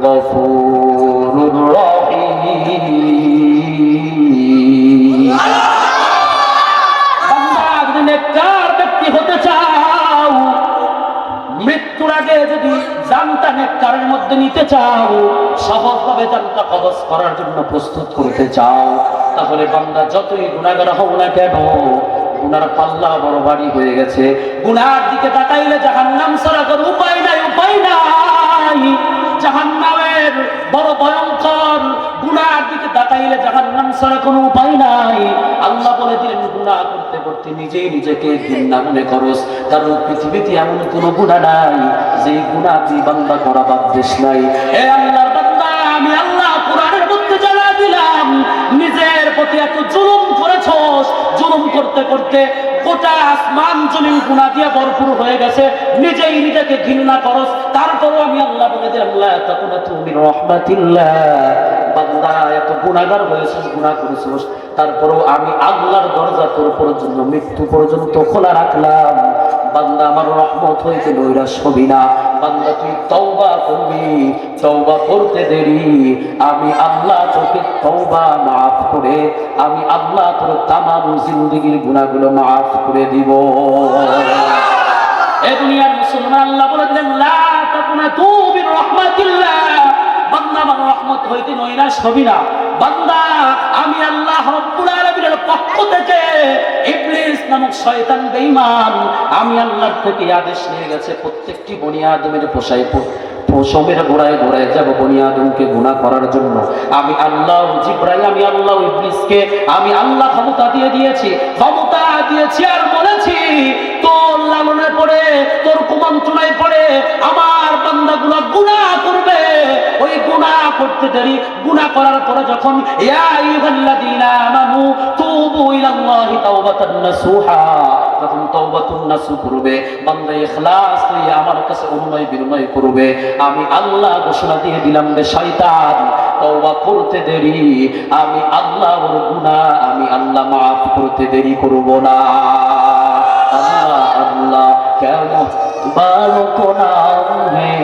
গফুরুর রহিম। বান্দা যদি নেককার ব্যক্তি হতে চাও, মৃত্যুর আগে যদি জানটা নেককারের মধ্যে নিতে চাও, সহজভাবে জানটা কবজ করার জন্য প্রস্তুত করতে চাও, তাহলে বান্দা যতই গুনাহগার হও না কেন, গুনার পাল্লা বড় ভারী হয়ে গেছে। গুনার দিকে তাকাইলে জাহান্নাম ছাড়া কোনো উপায় নাই, উপায় নাই। জাহান্নামের বড় ভয়ঙ্কর, গুনার দিকে তাকাইলে জাহান্নাম ছাড়া কোনো উপায় নাই। আল্লাহ বলে দিলেন, গুনাহ করতে করতে নিজেই নিজেকে ঘৃণা মনে করস, কারণ পৃথিবীতে এমন কোনো গুনাহ নাই যে গুনাহ তুই বান্দা করা বাদ দিস নাই। হে আল্লাহর বান্দা, আমি আল্লাহ কোরআনের মধ্যে জানা দিলাম, নিজের প্রতি এত জুলুম করেছস, জুলুম করতে করতে গোটা আসমান জমিন গুনাহ দিয়ে ভরপুর হয়ে গেছে, নিজেই নিজেকে ঘৃণা করস। তারপরও আমি আল্লাহ বলে দিলাম, লা তাকুনাতু মির রাহমাতিল্লাহ, বান্দা এত গুনাহগার হয়েছিস, গুনাহ করেছিস, তারপরও আমি আল্লাহর দরজা তোর পর্যন্ত মৃত্যু পর্যন্ত খোলা রাখলাম। বান্দা আমার রহমত হইতে নৈরাশ হবি না, বান্দা তুই তওবা করবি, তওবা করতে দেরি আমি আল্লাহ তোকে তওবা মাফ করে, আমি আল্লাহ তোর তামাম জিন্দেগীর গুনাহগুলো মাফ করে দিব। এ দুনিয়ার মুসলমান, আল্লাহ বলে দিলেন, লা তাকুনাতু মির রাহমাতিল্লাহ, বান্দা আমার রহমত হইতে নৈরাশ হবি না। বান্দা আমি আল্লাহ রাব্বুল আলামিনের পক্ষ থেকে ইবলিস নামক শয়তান বেঈমান, আমি আল্লাহর থেকে আদেশ নিয়ে গেছে, প্রত্যেকটি বনি আদমের পশমের গোড়ায় গোড়ায় যাব বনি আদমকে গুনাহ করার জন্য। আমি আল্লাহ জিবরাইল, আমি আল্লাহ ইবলিসকে আমি আল্লাহ ক্ষমতা দিয়ে দিয়েছি, ক্ষমতা দিয়েছি আর বলেছি, তোর লালনে পড়ে, তোর কুমন্ত্রণায় পড়ে আমার বান্দাগুলো গুনাহ করবে। ওই গুনাহ করতে দেরি, গুনাহ করার পরে যখন ইয়া আইয়ুহাল্লাযীনা আমানু তুবু ইলাল্লাহি তাওবাতান নাসুহা, যখন তাওবাতুন নাসুহ করবে, বান্দা ইখলাস নিয়ে আমার কাছে অনুনয় বিনয় করবে, আমি আল্লাহ ঘোষণা দিয়ে দিলাম রে শয়তান, তওবা করতে দেরি আমি আল্লাহ ওর গুনাহ আমি আল্লাহ মাফ করতে দেরি করব না। আল্লাহ আল্লাহ কেমন बालों को नाम है,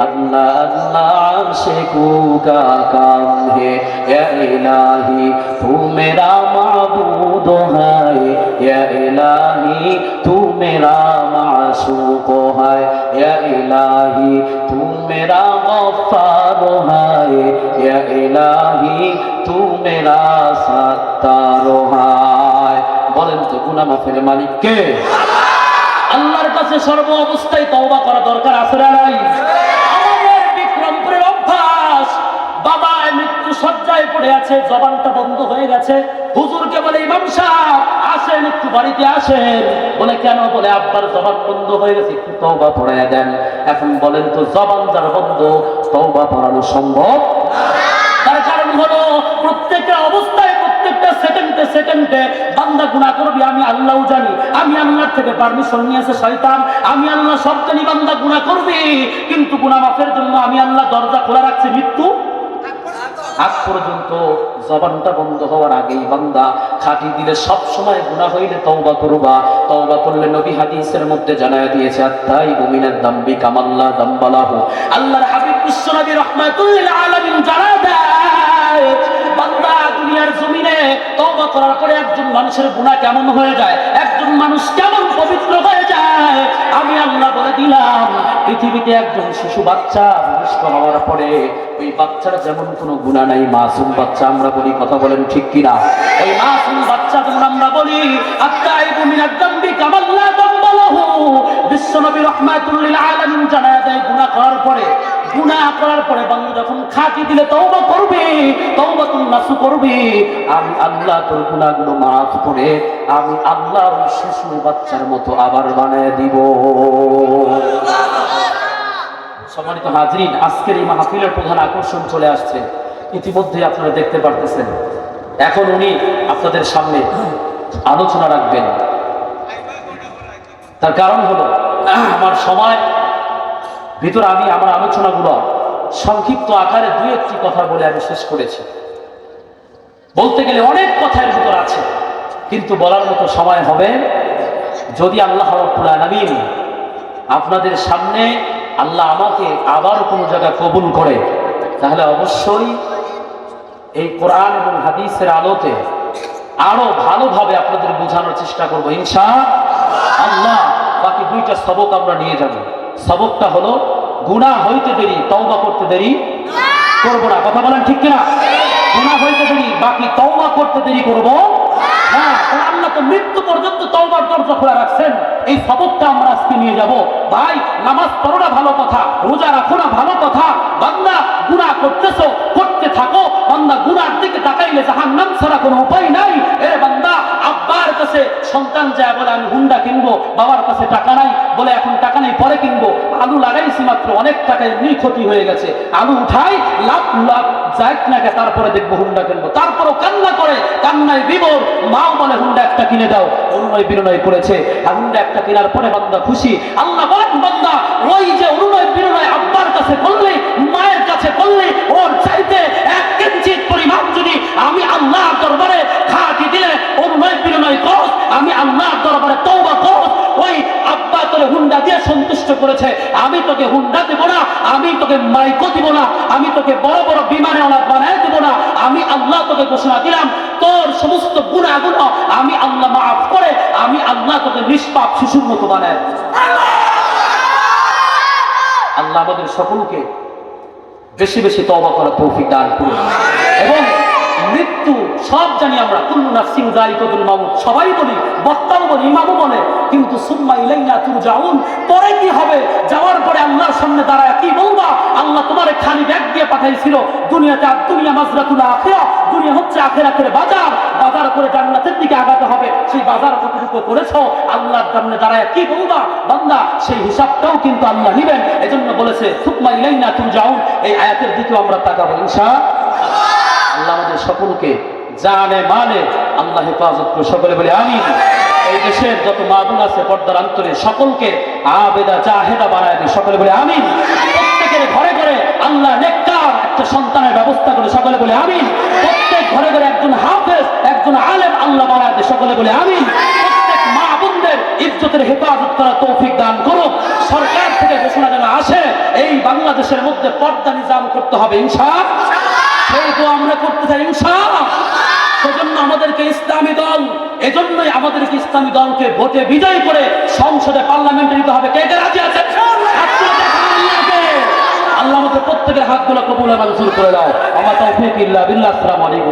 अल्लाह अल्लाह आशिकू का काम है, या इलाही तू मेरा माबूद है, या इलाही तू मेरा माशूक है, या इलाही तू मेरा गफ्फार है, या इलाही तू मेरा सत्तार है। বলেন তো গুনাহ মাফের মালিক কে? আল্লাহর কাছে সর্ব অবস্থায় তওবা করা দরকার আছে না নাই? আমাদের বিক্রমপুরের অভ্যাস, বাবা মৃত্যু সজ্জায় পড়ে আছে, জবানটা বন্ধ হয়ে গেছে, হুজুরকে বলে ইমাম সাহেব আসেন একটু বাড়িতে আসেন, বলে কেন? বলে আব্বার জবান বন্ধ হয়ে গেছে, একটু তওবা পড়াইয়া দেন। এখন বলেন তো জবান যার বন্ধ, তওবা পড়ানো সম্ভব? তার কারণ হলো প্রত্যেকটা অবস্থায়, প্রত্যেকটা সেকেন্ডে সেকেন্ডে বান্দা গুনাহ করবে, আমি আল্লাহও জানি। আমি আল্লাহর থেকে পারমিশন নিয়েছে শয়তান, আমি আল্লাহ সব জানি বান্দা গুনাহ করবে, কিন্তু গুনাহ মাফের জন্য আমি আল্লাহ দরজা খোলা রাখছি মৃত্যু আগ পর্যন্ত। জবানটা বন্ধ হওয়ার আগেই বান্দা খাঁটি দিলে সব সময় গুনাহ হইলে তওবা করবা। তওবা করলে নবী হাদিসের মধ্যে জানায় দিয়েছে আত-তাইবু মিনাদ দামবি কামাল্লা দামবালাহু। আল্লাহর হাবিব বিশ্বনবী রাহমাতুল লিল আলামিন জানায় দেয়, বান্দা দুনিয়ার জমিনে তওবা করার পরে একজন মানুষের গুনাহ কেমন হয়ে যায়, একজন মানুষ কেমন পবিত্র হয়ে যায়, আমি আল্লাহ বলে দিলাম। পৃথিবীতে একজন শিশু বাচ্চা ভূমিষ্ঠ হওয়ার পরে ওই বাচ্চার যেমন কোনো গুনাহ নাই, মাসুম বাচ্চা আমরা বলি, কথা বলেন ঠিক কিনা? ওই মাসুম বাচ্চা যেমন আমরা বলি আত-তাইবু মিনাদ দামবি কামাল্লা দামবালাহু। বিশ্বনবী রাহমাতুল লিল আলামিন জানায় দেয়, গুনাহ করার পরে বান্দা যখন খাঁটি দিলে তওবা করবে, তওবাতুন নাসু করবে, আমি আল্লাহ তোর গুনাহগুলো মাফ করে আমি আল্লাহ ওই শিশু বাচ্চার মতো আবার বানায় দিব। সম্মানিত হাজরিন, আজকের এই মাহফিলের প্রধান আকর্ষণ চলে আসছে। ইতিমধ্যে আপনারা দেখতে পারতেছেন। এখন উনি আপনাদের সামনে আলোচনা রাখবেন। তার কারণ হলো আমার সময় ভিতরে আমি আমার আলোচনাগুলো সংক্ষিপ্ত আকারে দুই একটি কথা বলে আমি শেষ করেছি। বলতে গেলে অনেক কথার ভিতর আছে, কিন্তু বলার মতো সময় হবে যদি আল্লাহ রাব্বুল আলামিন আপনাদের সামনে আল্লাহ আমাকে আবার কোনো জায়গায় কবুল করে, তাহলে অবশ্যই এই কোরআন এবং হাদিসের আলোতে আরো ভালোভাবে আপনাদের বোঝানোর চেষ্টা করবো ইনশাআল্লাহ। বাকি দুইটা সবক আমরা নিয়ে যাব। সবকটা হলো গুনাহ হইতে দেরি তওবা করতে দেরি করবো না, কথা বলেন ঠিক কিনা? গুনাহ হইতে দেরি, বাকি তওবা করতে দেরি করবো না। আল্লাহ তো মৃত্যু পর্যন্ত তওবার দরজা খোলা রাখছেন। এই সবকটা আমরা আজকে নিয়ে যাব। ভাই, নামাজ পড়ো না ভালো কথা, রোজা রাখো না ভালো কথা, বান্দা গুনাহ করতেছো করতে থাকো। বান্দা গুনাহর দিকে তাকাইলে জাহান্নাম ছাড়া কোনো উপায় নাই। এ বান্দা, আব্বার কাছে সন্তান যায় বলে আমি হুন্ডা কিনবো, বাবার কাছে টাকা নাই বলে এখন টাকা নেই পরে কিনবো। আলু লাগাইছি মাত্র, অনেক টাকা এমনি ক্ষতি হয়ে গেছে, আলু উঠাই লাভ লাভ যাই না, তারপরে দেখবো হুন্ডা কিনবো। তারপরও কান্না করে, কান্নায় বিবর, মাও বলে হুন্ডা একটা কিনে দাও। অনুনয় বিনয় করেছে, হুন্ডা একটা কেনার পরে বান্দা খুশি। আল্লাহ বলেন, বান্দা ওই যে অনুনয় বিনয় আব্বার কাছে করলে, মায়ের কাছে করলে, ওর চাইতে এক কিঞ্চিত পরিমাণ যদি আমি আল্লাহর দরবারে খাঁটি দিলে অনুনয় বিনয় কর, আমি আল্লাহর দরবারে তওবা কর, ওই আব্বা তোরে হুন্ডা দিয়ে সন্তুষ্ট করেছে, আমি তোকে হুন্ডা দেব না, আমি তোকে মাইকো দিব না, আমি তোকে বড় বড় বিমানে বানায় দেব না। আমি আল্লাহ তোকে ঘোষণা দিলাম, তোর সমস্ত গুনাহগুলো আমি আল্লাহ মাফ করে আমি আল্লাহ তোকে নিষ্পাপ শিশুর মতো বানায়। আল্লাহ আমাদের সকলকে বেশি বেশি তওবা করার তৌফিক দান করুন। এবং মৃত্যু সব জানি আমরা, কুল্লু নাফসিন যায়িকাতুল মাউত, সবাই বলি, বক্তাও বলি, ইমামও বলে, কিন্তু সুম্মা ইলাইনা তুরজাউন, পরে কি হবে? যাওয়ার পরে আল্লাহর সামনে দাঁড়ায় কি বলবা? আল্লাহ তোমারে খালি ব্যাগ দিয়ে পাঠাইছিল দুনিয়াতে, আর দুনিয়া মাজরাতুল আখিরাহ, দুনিয়া হচ্ছে আখিরাতের বাজার, বাজার করে জান্নাতের দিকে আগাতে হবে। সেই বাজার কতটুকু করেছো? আল্লাহর সামনে দাঁড়ায় কি বলবা বান্দা? সেই হিসাবটাও কিন্তু আল্লাহ নেবেন। এজন্য বলেছে সুম্মা ইলাইনা তুরজাউন। এই আয়াতের দিকেও আমরা তাকাবো ইনশাআল্লাহ। আল্লাহ আমাদের সকলকে জানে মানে আল্লাহ হেফাজত করে, সকলে বলে আমিন। এই দেশের যত মা বোন আছে পর্দার অন্তরে সকলকে আবেদা জাহেদা বানায় দেয়, সকলে বলে আমিন। প্রত্যেকের ঘরে ঘরে আল্লাহ নেককার একটা সন্তানের ব্যবস্থা করে, সকলে বলে আমিন। প্রত্যেক ঘরে ঘরে একজন হাফেজ, একজন আলেম আল্লাহ বানায় দেয়, সকলে বলে আমিন। প্রত্যেক মা বোনদের ইজ্জতের হেফাজত করার তৌফিক দান করুক। সরকার থেকে ঘোষণা যেন আসে এই বাংলাদেশের মধ্যে পর্দা নিজাম করতে হবে ইনশাআল্লাহ। সেই তো আমরা করতে চাই ইনশাআল্লাহ। সেজন্য আমাদেরকে ইসলামী দল, এজন্যই আমাদেরকে ইসলামী দলকে ভোটে বিজয় করে সংসদে পার্লামেন্টে নিতে হবে। কে কে রাজি আছে? আল্লাহ আমাদের প্রত্যেকের হাতগুলো কবুল মঞ্জুর করে দাও। আমার তৌফিক ইল্লা বিল্লাহ। আসসালামু আলাইকুম।